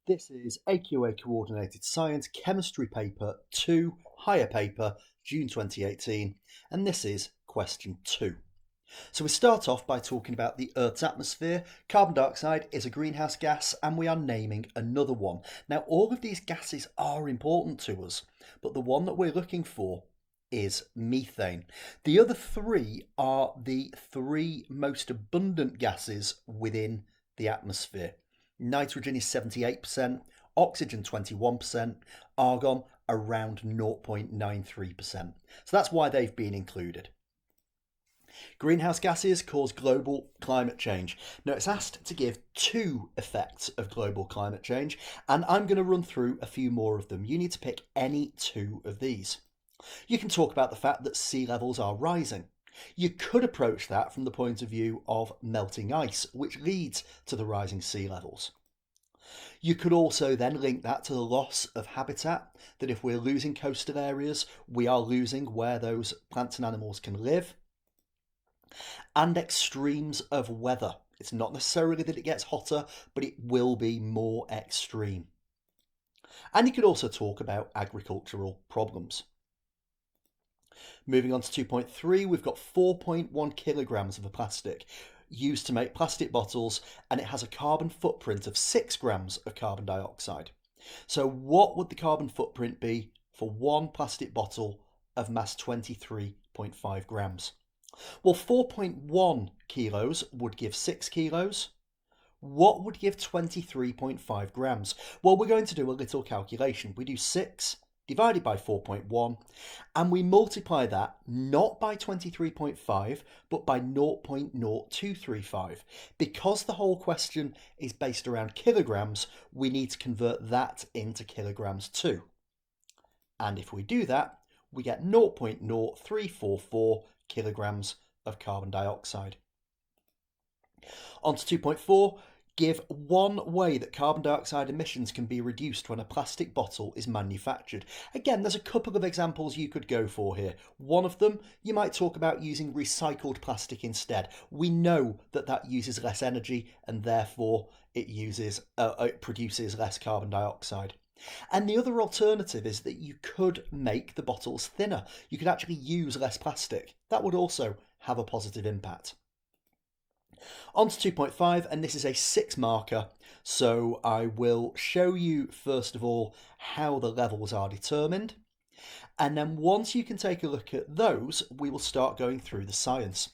This is AQA Coordinated Science Chemistry Paper 2, Higher Paper, June 2018, and this is question 2. So we start off by talking about the Earth's atmosphere. Carbon dioxide is a greenhouse gas and we are naming another one. Now all of these gases are important to us, but the one that we're looking for is methane. The other three are the three most abundant gases within the atmosphere. Nitrogen is 78%, oxygen 21%, argon around 0.93%. So that's why they've been included. Greenhouse gases cause global climate change. Now it's asked to give 2 effects of global climate change, and I'm going to run through a few more of them. You need to pick any 2 of these. You can talk about the fact that sea levels are rising. You could approach that from the point of view of melting ice, which leads to the rising sea levels. You could also then link that to the loss of habitat, that if we're losing coastal areas, we are losing where those plants and animals can live. And extremes of weather. It's not necessarily that it gets hotter, but it will be more extreme. And you could also talk about agricultural problems. Moving on to 2.3, we've got 4.1 kilograms of a plastic used to make plastic bottles, and it has a carbon footprint of 6 grams of carbon dioxide. So what would the carbon footprint be for one plastic bottle of mass 23.5 grams? Well, 4.1 kilos would give 6 kilos. What would give 23.5 grams? Well, we're going to do a little calculation. We do 6 divided by 4.1, and we multiply that not by 23.5, but by 0.0235. Because the whole question is based around kilograms, we need to convert that into kilograms too. And if we do that, we get 0.0344 kilograms of carbon dioxide. On to 2.4, give one way that carbon dioxide emissions can be reduced when a plastic bottle is manufactured. Again, there's a couple of examples you could go for here. One of them, you might talk about using recycled plastic instead. We know that that uses less energy and therefore it produces less carbon dioxide. And the other alternative is that you could make the bottles thinner. You could actually use less plastic. That would also have a positive impact. On to 2.5, and this is a 6 marker, so I will show you first of all how the levels are determined, and then once you can take a look at those, we will start going through the science.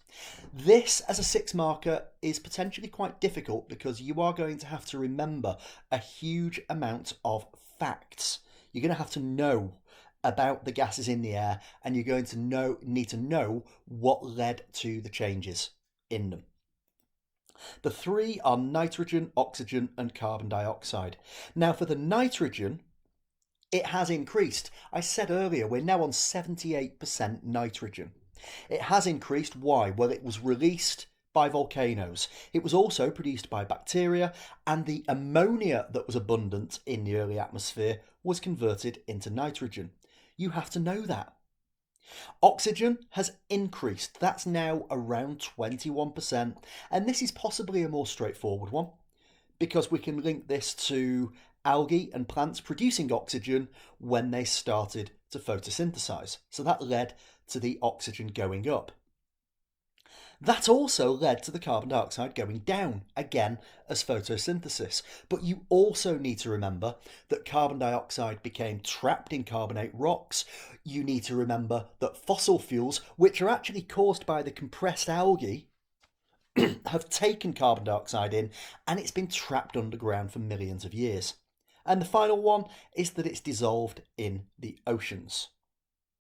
This as a 6 marker is potentially quite difficult because you are going to have to remember a huge amount of facts. You're going to have to know about the gases in the air, and you're going to need to know what led to the changes in them. The 3 are nitrogen, oxygen and carbon dioxide. Now for the nitrogen, it has increased. I said earlier we're now on 78% nitrogen. It has increased. Why? Well, it was released by volcanoes. It was also produced by bacteria, and the ammonia that was abundant in the early atmosphere was converted into nitrogen. You have to know that. Oxygen has increased. That's now around 21%, and this is possibly a more straightforward one because we can link this to algae and plants producing oxygen when they started to photosynthesize. So that led to the oxygen going up. That also led to the carbon dioxide going down, again as photosynthesis. But you also need to remember that carbon dioxide became trapped in carbonate rocks. You need to remember that fossil fuels, which are actually caused by the compressed algae, have taken carbon dioxide in, and it's been trapped underground for millions of years. And the final one is that it's dissolved in the oceans.